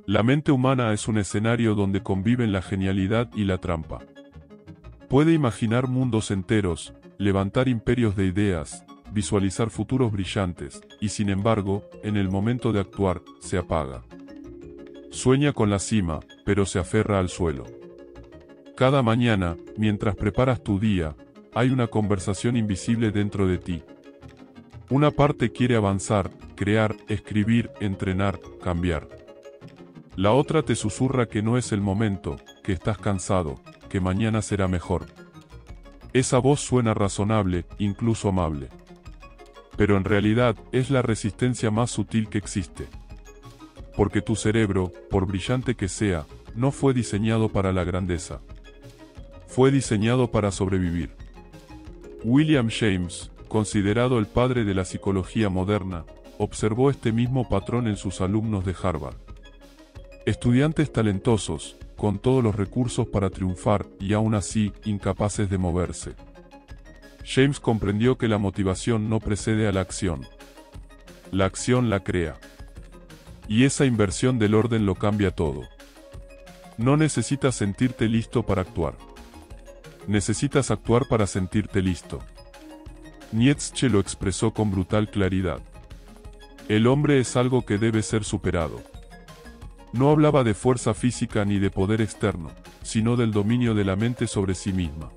La mente humana es un escenario donde conviven la genialidad y la trampa. Puede imaginar mundos enteros, levantar imperios de ideas, visualizar futuros brillantes, y sin embargo, en el momento de actuar, se apaga. Sueña con la cima, pero se aferra al suelo. Cada mañana, mientras preparas tu día, hay una conversación invisible dentro de ti. Una parte quiere avanzar, crear, escribir, entrenar, cambiar. La otra te susurra que no es el momento, que estás cansado, que mañana será mejor. Esa voz suena razonable, incluso amable. Pero en realidad es la resistencia más sutil que existe. Porque tu cerebro, por brillante que sea, no fue diseñado para la grandeza. Fue diseñado para sobrevivir. William James, considerado el padre de la psicología moderna, observó este mismo patrón en sus alumnos de Harvard. Estudiantes talentosos, con todos los recursos para triunfar y aún así incapaces de moverse. James comprendió que la motivación no precede a la acción. La acción la crea. Y esa inversión del orden lo cambia todo. No necesitas sentirte listo para actuar. Necesitas actuar para sentirte listo. Nietzsche lo expresó con brutal claridad. El hombre es algo que debe ser superado. No hablaba de fuerza física ni de poder externo, sino del dominio de la mente sobre sí misma.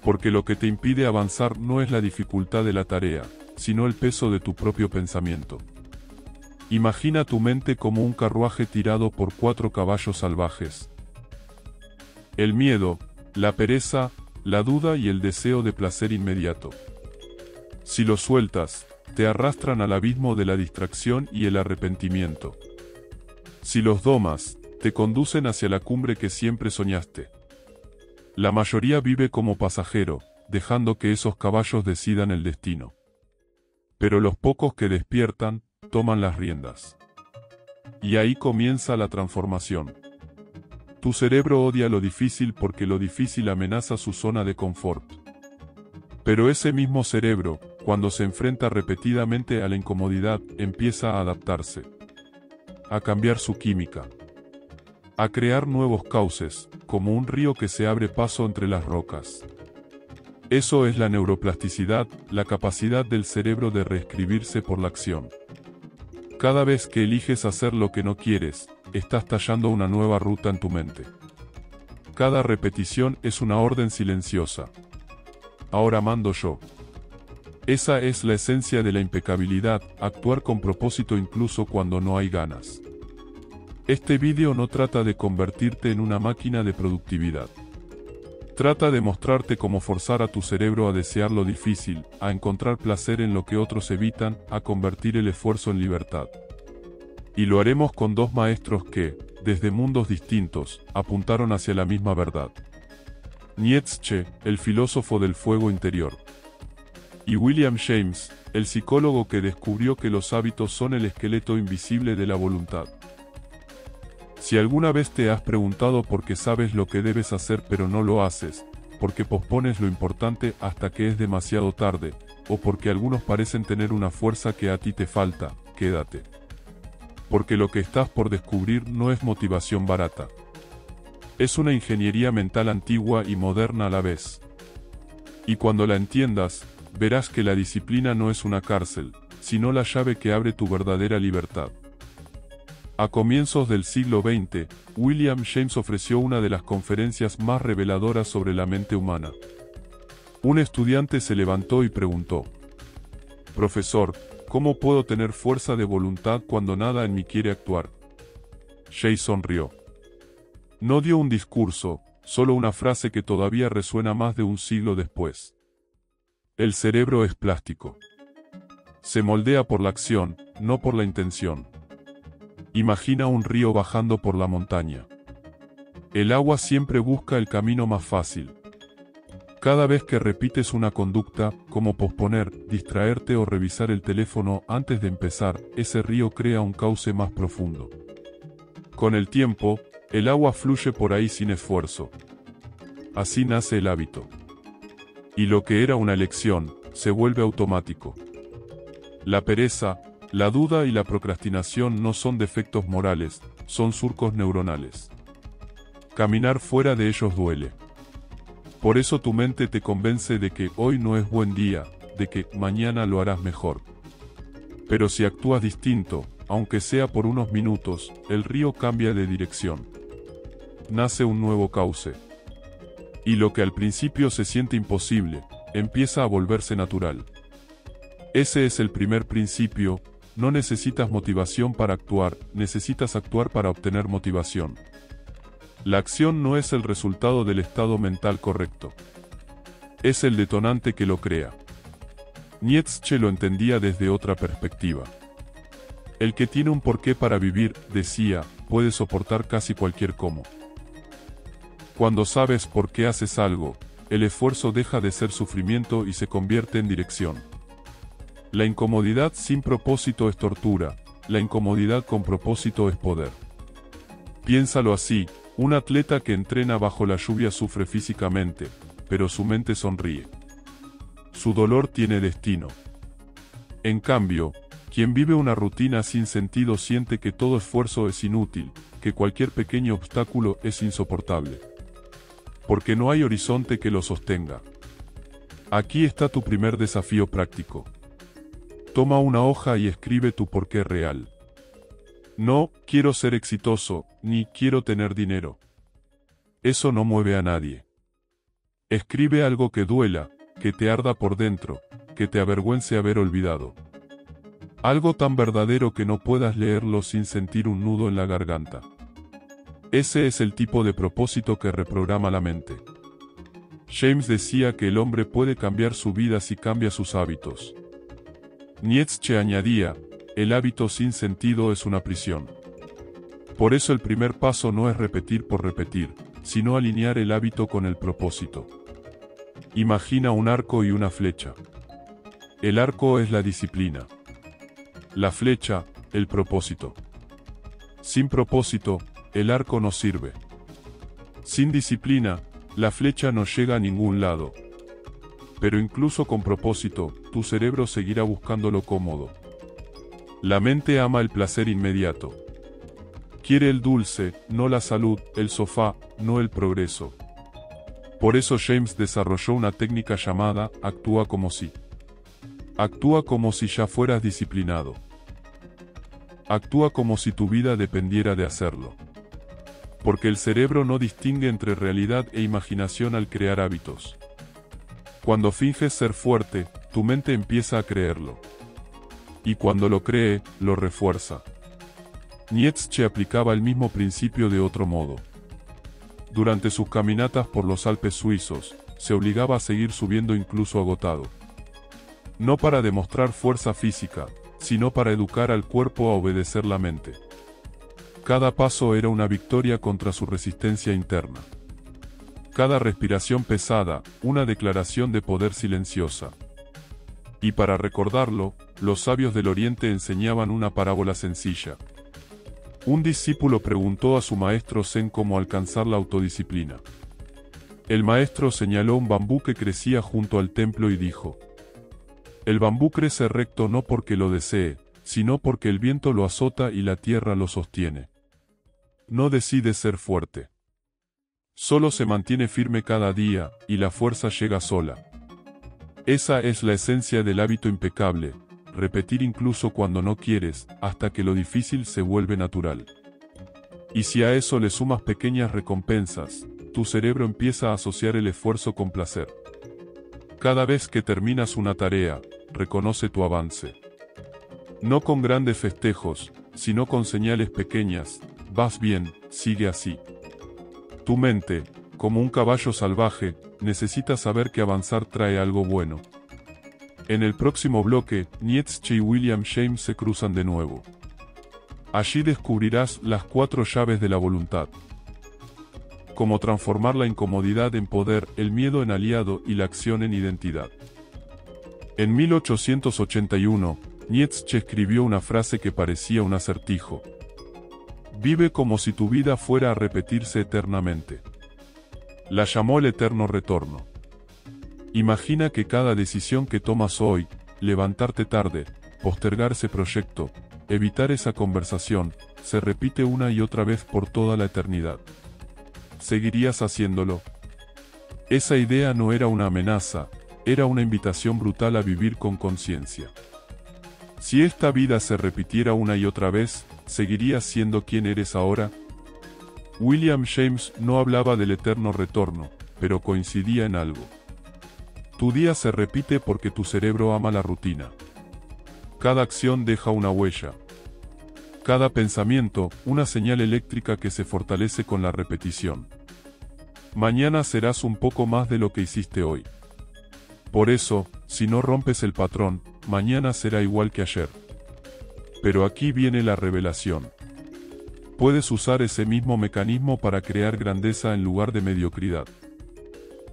Porque lo que te impide avanzar no es la dificultad de la tarea, sino el peso de tu propio pensamiento. Imagina tu mente como un carruaje tirado por 4 caballos salvajes. El miedo, la pereza, la duda y el deseo de placer inmediato. Si los sueltas, te arrastran al abismo de la distracción y el arrepentimiento. Si los domas, te conducen hacia la cumbre que siempre soñaste. La mayoría vive como pasajero, dejando que esos caballos decidan el destino. Pero los pocos que despiertan, toman las riendas. Y ahí comienza la transformación. Tu cerebro odia lo difícil porque lo difícil amenaza su zona de confort. Pero ese mismo cerebro, cuando se enfrenta repetidamente a la incomodidad, empieza a adaptarse. A cambiar su química. A crear nuevos cauces, como un río que se abre paso entre las rocas. Eso es la neuroplasticidad, la capacidad del cerebro de reescribirse por la acción. Cada vez que eliges hacer lo que no quieres, estás tallando una nueva ruta en tu mente. Cada repetición es una orden silenciosa. Ahora mando yo. Esa es la esencia de la impecabilidad, actuar con propósito incluso cuando no hay ganas. Este vídeo no trata de convertirte en una máquina de productividad. Trata de mostrarte cómo forzar a tu cerebro a desear lo difícil, a encontrar placer en lo que otros evitan, a convertir el esfuerzo en libertad. Y lo haremos con 2 maestros que, desde mundos distintos, apuntaron hacia la misma verdad. Nietzsche, el filósofo del fuego interior. Y William James, el psicólogo que descubrió que los hábitos son el esqueleto invisible de la voluntad. Si alguna vez te has preguntado por qué sabes lo que debes hacer pero no lo haces, porque pospones lo importante hasta que es demasiado tarde, o porque algunos parecen tener una fuerza que a ti te falta, quédate. Porque lo que estás por descubrir no es motivación barata. Es una ingeniería mental antigua y moderna a la vez. Y cuando la entiendas, verás que la disciplina no es una cárcel, sino la llave que abre tu verdadera libertad. A comienzos del siglo XX, William James ofreció una de las conferencias más reveladoras sobre la mente humana. Un estudiante se levantó y preguntó: «Profesor, ¿cómo puedo tener fuerza de voluntad cuando nada en mí quiere actuar?» James sonrió. No dio un discurso, solo una frase que todavía resuena más de un siglo después. El cerebro es plástico. Se moldea por la acción, no por la intención. Imagina un río bajando por la montaña. El agua siempre busca el camino más fácil. Cada vez que repites una conducta, como posponer, distraerte o revisar el teléfono antes de empezar, ese río crea un cauce más profundo. Con el tiempo, el agua fluye por ahí sin esfuerzo. Así nace el hábito. Y lo que era una elección, se vuelve automático. La pereza, la duda y la procrastinación no son defectos morales, son surcos neuronales. Caminar fuera de ellos duele. Por eso tu mente te convence de que hoy no es buen día, de que mañana lo harás mejor. Pero si actúas distinto, aunque sea por unos minutos, el río cambia de dirección. Nace un nuevo cauce. Y lo que al principio se siente imposible, empieza a volverse natural. Ese es el primer principio: no necesitas motivación para actuar, necesitas actuar para obtener motivación. La acción no es el resultado del estado mental correcto. Es el detonante que lo crea. Nietzsche lo entendía desde otra perspectiva. El que tiene un porqué para vivir, decía, puede soportar casi cualquier cómo. Cuando sabes por qué haces algo, el esfuerzo deja de ser sufrimiento y se convierte en dirección. La incomodidad sin propósito es tortura, la incomodidad con propósito es poder. Piénsalo así: un atleta que entrena bajo la lluvia sufre físicamente, pero su mente sonríe. Su dolor tiene destino. En cambio, quien vive una rutina sin sentido siente que todo esfuerzo es inútil, que cualquier pequeño obstáculo es insoportable. Porque no hay horizonte que lo sostenga. Aquí está tu primer desafío práctico. Toma una hoja y escribe tu porqué real. No quiero ser exitoso, ni quiero tener dinero. Eso no mueve a nadie. Escribe algo que duela, que te arda por dentro, que te avergüence haber olvidado. Algo tan verdadero que no puedas leerlo sin sentir un nudo en la garganta. Ese es el tipo de propósito que reprograma la mente. James decía que el hombre puede cambiar su vida si cambia sus hábitos. Nietzsche añadía, el hábito sin sentido es una prisión. Por eso el primer paso no es repetir por repetir, sino alinear el hábito con el propósito. Imagina un arco y una flecha. El arco es la disciplina. La flecha, el propósito. Sin propósito, el arco no sirve. Sin disciplina, la flecha no llega a ningún lado. Pero incluso con propósito, tu cerebro seguirá buscando lo cómodo. La mente ama el placer inmediato. Quiere el dulce, no la salud, el sofá, no el progreso. Por eso James desarrolló una técnica llamada actúa como si. Actúa como si ya fueras disciplinado. Actúa como si tu vida dependiera de hacerlo. Porque el cerebro no distingue entre realidad e imaginación al crear hábitos. Cuando finges ser fuerte, tu mente empieza a creerlo. Y cuando lo cree, lo refuerza. Nietzsche aplicaba el mismo principio de otro modo. Durante sus caminatas por los Alpes suizos, se obligaba a seguir subiendo incluso agotado. No para demostrar fuerza física, sino para educar al cuerpo a obedecer la mente. Cada paso era una victoria contra su resistencia interna. Cada respiración pesada, una declaración de poder silenciosa. Y para recordarlo, los sabios del Oriente enseñaban una parábola sencilla. Un discípulo preguntó a su maestro Zen cómo alcanzar la autodisciplina. El maestro señaló un bambú que crecía junto al templo y dijo: el bambú crece recto no porque lo desee, sino porque el viento lo azota y la tierra lo sostiene. No decide ser fuerte. Solo se mantiene firme cada día, y la fuerza llega sola. Esa es la esencia del hábito impecable, repetir incluso cuando no quieres, hasta que lo difícil se vuelve natural. Y si a eso le sumas pequeñas recompensas, tu cerebro empieza a asociar el esfuerzo con placer. Cada vez que terminas una tarea, reconoce tu avance. No con grandes festejos, sino con señales pequeñas: vas bien, sigue así. Tu mente, como un caballo salvaje, necesita saber que avanzar trae algo bueno. En el próximo bloque, Nietzsche y William James se cruzan de nuevo. Allí descubrirás las 4 llaves de la voluntad. Cómo transformar la incomodidad en poder, el miedo en aliado y la acción en identidad. En 1881, Nietzsche escribió una frase que parecía un acertijo. Vive como si tu vida fuera a repetirse eternamente. La llamó el eterno retorno. Imagina que cada decisión que tomas hoy, levantarte tarde, postergar ese proyecto, evitar esa conversación, se repite una y otra vez por toda la eternidad. ¿Seguirías haciéndolo? Esa idea no era una amenaza, era una invitación brutal a vivir con conciencia. Si esta vida se repitiera una y otra vez, ¿seguirías siendo quien eres ahora? William James no hablaba del eterno retorno, pero coincidía en algo. Tu día se repite porque tu cerebro ama la rutina. Cada acción deja una huella. Cada pensamiento, una señal eléctrica que se fortalece con la repetición. Mañana serás un poco más de lo que hiciste hoy. Por eso, si no rompes el patrón, mañana será igual que ayer. Pero aquí viene la revelación. Puedes usar ese mismo mecanismo para crear grandeza en lugar de mediocridad.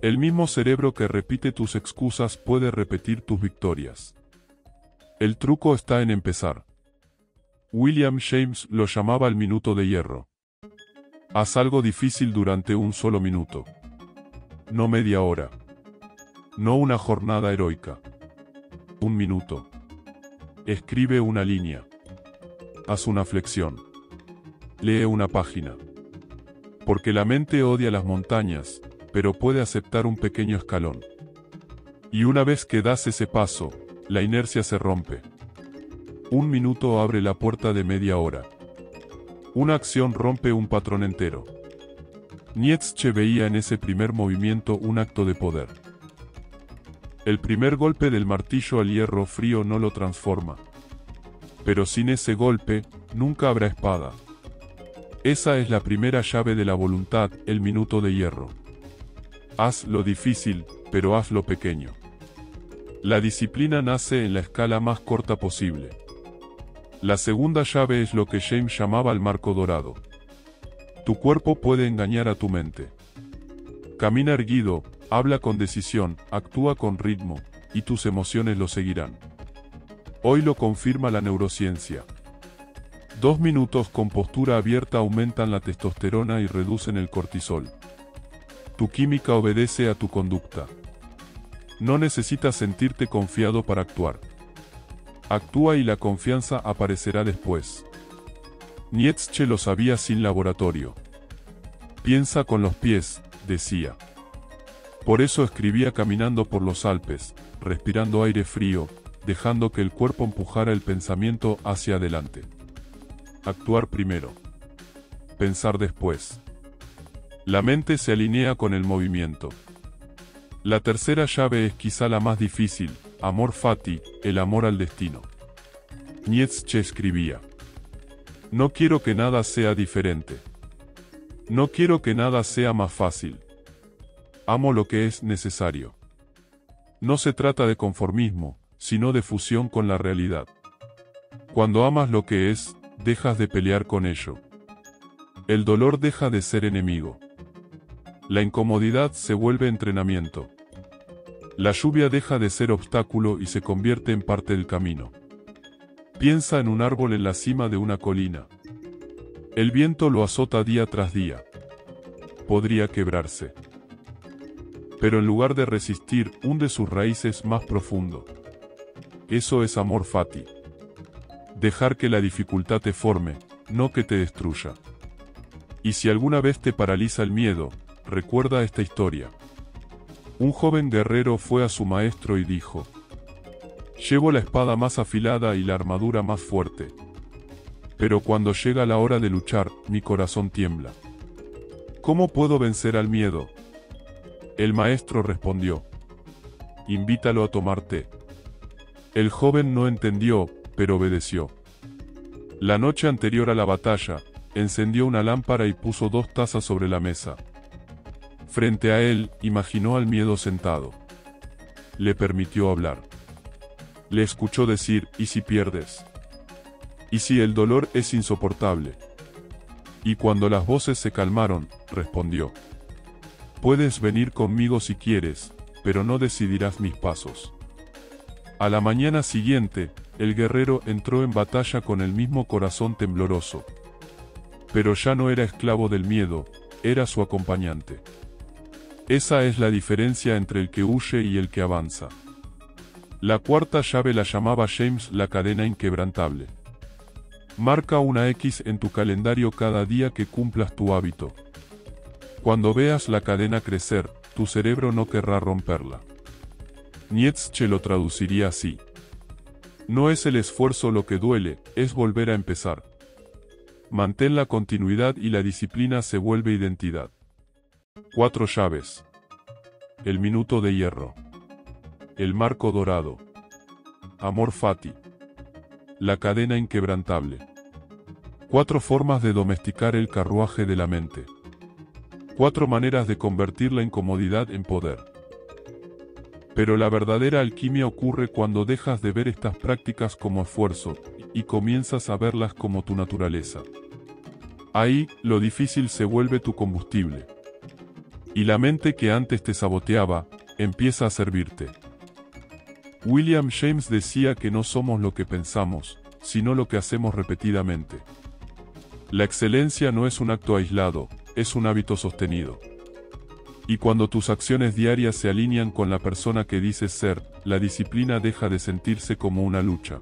El mismo cerebro que repite tus excusas puede repetir tus victorias. El truco está en empezar. William James lo llamaba el minuto de hierro. Haz algo difícil durante un solo minuto. No media hora. No una jornada heroica. Un minuto. Escribe una línea. Haz una flexión. Lee una página. Porque la mente odia las montañas, pero puede aceptar un pequeño escalón. Y una vez que das ese paso, la inercia se rompe. Un minuto abre la puerta de media hora. Una acción rompe un patrón entero. Nietzsche veía en ese primer movimiento un acto de poder. El primer golpe del martillo al hierro frío no lo transforma. Pero sin ese golpe, nunca habrá espada. Esa es la primera llave de la voluntad, el minuto de hierro. Haz lo difícil, pero hazlo pequeño. La disciplina nace en la escala más corta posible. La segunda llave es lo que James llamaba el marco dorado. Tu cuerpo puede engañar a tu mente. Camina erguido, habla con decisión, actúa con ritmo, y tus emociones lo seguirán. Hoy lo confirma la neurociencia. 2 minutos con postura abierta aumentan la testosterona y reducen el cortisol. Tu química obedece a tu conducta. No necesitas sentirte confiado para actuar. Actúa y la confianza aparecerá después. Nietzsche lo sabía sin laboratorio. Piensa con los pies, decía. Por eso escribía caminando por los Alpes, respirando aire frío, dejando que el cuerpo empujara el pensamiento hacia adelante. Actuar primero. Pensar después. La mente se alinea con el movimiento. La tercera llave es quizá la más difícil, amor fati, el amor al destino. Nietzsche escribía: no quiero que nada sea diferente. No quiero que nada sea más fácil. Amo lo que es necesario. No se trata de conformismo, sino de fusión con la realidad. Cuando amas lo que es, dejas de pelear con ello. El dolor deja de ser enemigo. La incomodidad se vuelve entrenamiento. La lluvia deja de ser obstáculo y se convierte en parte del camino. Piensa en un árbol en la cima de una colina. El viento lo azota día tras día. Podría quebrarse. Pero en lugar de resistir, hunde sus raíces más profundo. Eso es amor fati. Dejar que la dificultad te forme, no que te destruya. Y si alguna vez te paraliza el miedo, recuerda esta historia. Un joven guerrero fue a su maestro y dijo: llevo la espada más afilada y la armadura más fuerte. Pero cuando llega la hora de luchar, mi corazón tiembla. ¿Cómo puedo vencer al miedo? El maestro respondió: invítalo a tomar té. El joven no entendió, pero obedeció. La noche anterior a la batalla, encendió una lámpara y puso 2 tazas sobre la mesa. Frente a él, imaginó al miedo sentado. Le permitió hablar. Le escuchó decir: ¿y si pierdes? ¿Y si el dolor es insoportable? Y cuando las voces se calmaron, respondió: puedes venir conmigo si quieres, pero no decidirás mis pasos. A la mañana siguiente, el guerrero entró en batalla con el mismo corazón tembloroso. Pero ya no era esclavo del miedo, era su acompañante. Esa es la diferencia entre el que huye y el que avanza. La cuarta llave la llamaba James la cadena inquebrantable. Marca una X en tu calendario cada día que cumplas tu hábito. Cuando veas la cadena crecer, tu cerebro no querrá romperla. Nietzsche lo traduciría así: no es el esfuerzo lo que duele, es volver a empezar. Mantén la continuidad y la disciplina se vuelve identidad. 4 llaves. El minuto de hierro. El marco dorado. Amor fati. La cadena inquebrantable. 4 formas de domesticar el carruaje de la mente. 4 maneras de convertir la incomodidad en poder. Pero la verdadera alquimia ocurre cuando dejas de ver estas prácticas como esfuerzo y comienzas a verlas como tu naturaleza. Ahí, lo difícil se vuelve tu combustible. Y la mente que antes te saboteaba, empieza a servirte. William James decía que no somos lo que pensamos, sino lo que hacemos repetidamente. La excelencia no es un acto aislado, es un hábito sostenido. Y cuando tus acciones diarias se alinean con la persona que dices ser, la disciplina deja de sentirse como una lucha.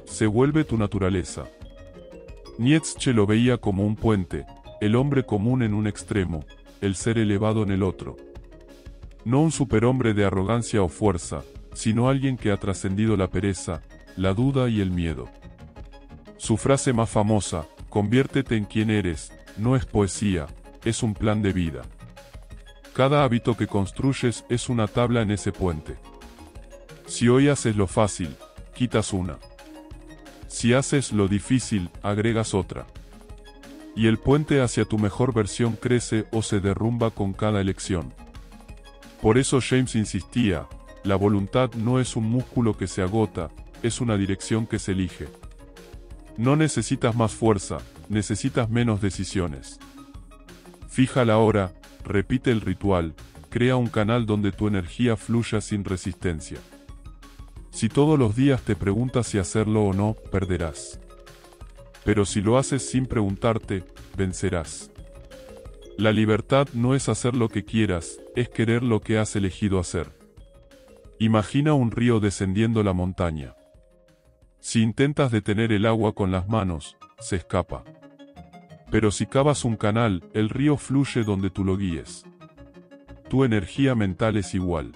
Se vuelve tu naturaleza. Nietzsche lo veía como un puente, el hombre común en un extremo, el ser elevado en el otro. No un superhombre de arrogancia o fuerza, sino alguien que ha trascendido la pereza, la duda y el miedo. Su frase más famosa, conviértete en quien eres, no es poesía, es un plan de vida. Cada hábito que construyes es una tabla en ese puente. Si hoy haces lo fácil, quitas una. Si haces lo difícil, agregas otra. Y el puente hacia tu mejor versión crece o se derrumba con cada elección. Por eso James insistía, la voluntad no es un músculo que se agota, es una dirección que se elige. No necesitas más fuerza, necesitas menos decisiones. Fija la hora, repite el ritual, crea un canal donde tu energía fluya sin resistencia. Si todos los días te preguntas si hacerlo o no, perderás. Pero si lo haces sin preguntarte, vencerás. La libertad no es hacer lo que quieras, es querer lo que has elegido hacer. Imagina un río descendiendo la montaña. Si intentas detener el agua con las manos, se escapa. Pero si cavas un canal, el río fluye donde tú lo guíes. Tu energía mental es igual.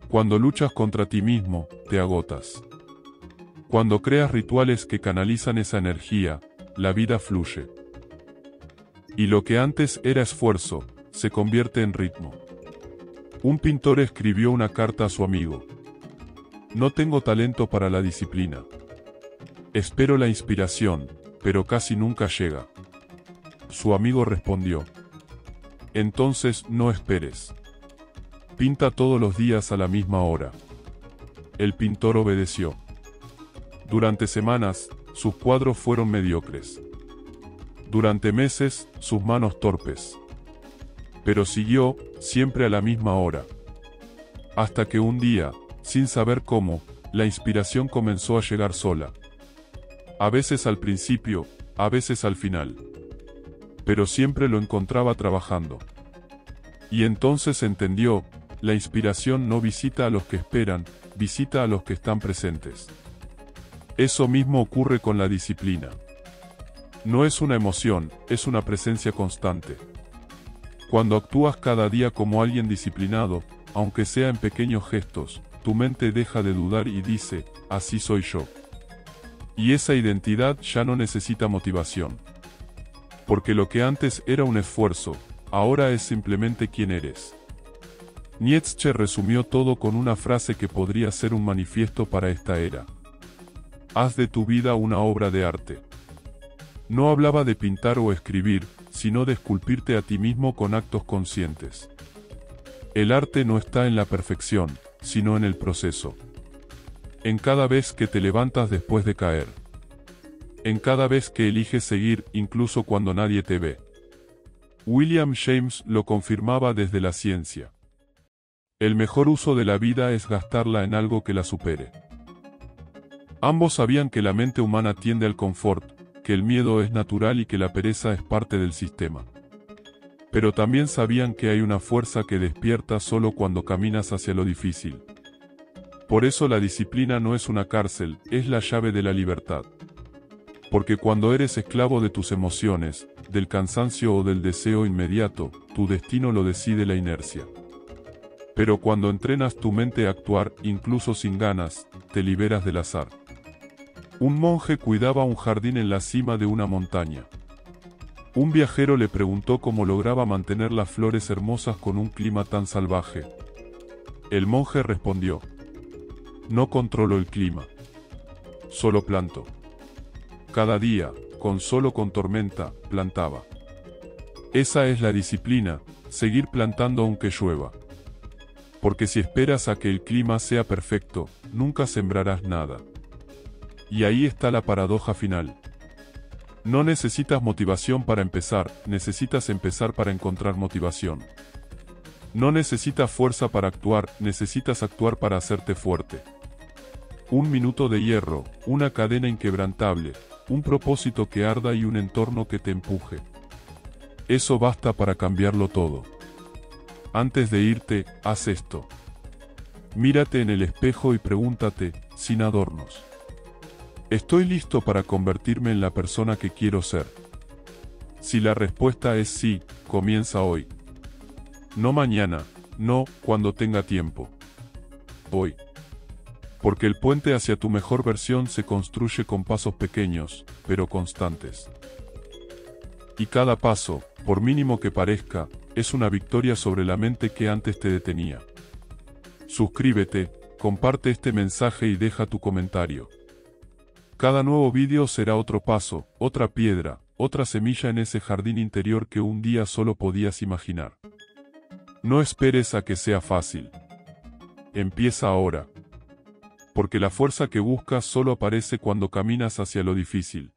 Cuando luchas contra ti mismo, te agotas. Cuando creas rituales que canalizan esa energía, la vida fluye. Y lo que antes era esfuerzo, se convierte en ritmo. Un pintor escribió una carta a su amigo. No tengo talento para la disciplina. Espero la inspiración, pero casi nunca llega. Su amigo respondió: entonces no esperes. Pinta todos los días a la misma hora. El pintor obedeció. Durante semanas, sus cuadros fueron mediocres. Durante meses, sus manos torpes. Pero siguió, siempre a la misma hora. Hasta que un día, sin saber cómo, la inspiración comenzó a llegar sola. A veces al principio, a veces al final. Pero siempre lo encontraba trabajando. Y entonces entendió, la inspiración no visita a los que esperan, visita a los que están presentes. Eso mismo ocurre con la disciplina. No es una emoción, es una presencia constante. Cuando actúas cada día como alguien disciplinado, aunque sea en pequeños gestos, tu mente deja de dudar y dice, así soy yo. Y esa identidad ya no necesita motivación. Porque lo que antes era un esfuerzo, ahora es simplemente quien eres. Nietzsche resumió todo con una frase que podría ser un manifiesto para esta era. Haz de tu vida una obra de arte. No hablaba de pintar o escribir, sino de esculpirte a ti mismo con actos conscientes. El arte no está en la perfección, sino en el proceso. En cada vez que te levantas después de caer. En cada vez que eliges seguir, incluso cuando nadie te ve. William James lo confirmaba desde la ciencia. El mejor uso de la vida es gastarla en algo que la supere. Ambos sabían que la mente humana tiende al confort, que el miedo es natural y que la pereza es parte del sistema. Pero también sabían que hay una fuerza que despierta solo cuando caminas hacia lo difícil. Por eso la disciplina no es una cárcel, es la llave de la libertad. Porque cuando eres esclavo de tus emociones, del cansancio o del deseo inmediato, tu destino lo decide la inercia. Pero cuando entrenas tu mente a actuar, incluso sin ganas, te liberas del azar. Un monje cuidaba un jardín en la cima de una montaña. Un viajero le preguntó cómo lograba mantener las flores hermosas con un clima tan salvaje. El monje respondió: no controlo el clima. Solo planto. Cada día, con tormenta, plantaba. Esa es la disciplina, seguir plantando aunque llueva. Porque si esperas a que el clima sea perfecto, nunca sembrarás nada. Y ahí está la paradoja final. No necesitas motivación para empezar, necesitas empezar para encontrar motivación. No necesitas fuerza para actuar, necesitas actuar para hacerte fuerte. Un minuto de hierro, una cadena inquebrantable, un propósito que arda y un entorno que te empuje. Eso basta para cambiarlo todo. Antes de irte, haz esto. Mírate en el espejo y pregúntate, sin adornos: ¿estoy listo para convertirme en la persona que quiero ser? Si la respuesta es sí, comienza hoy. No mañana, no cuando tenga tiempo. Hoy. Porque el puente hacia tu mejor versión se construye con pasos pequeños, pero constantes. Y cada paso, por mínimo que parezca, es una victoria sobre la mente que antes te detenía. Suscríbete, comparte este mensaje y deja tu comentario. Cada nuevo vídeo será otro paso, otra piedra, otra semilla en ese jardín interior que un día solo podías imaginar. No esperes a que sea fácil. Empieza ahora. Porque la fuerza que buscas solo aparece cuando caminas hacia lo difícil.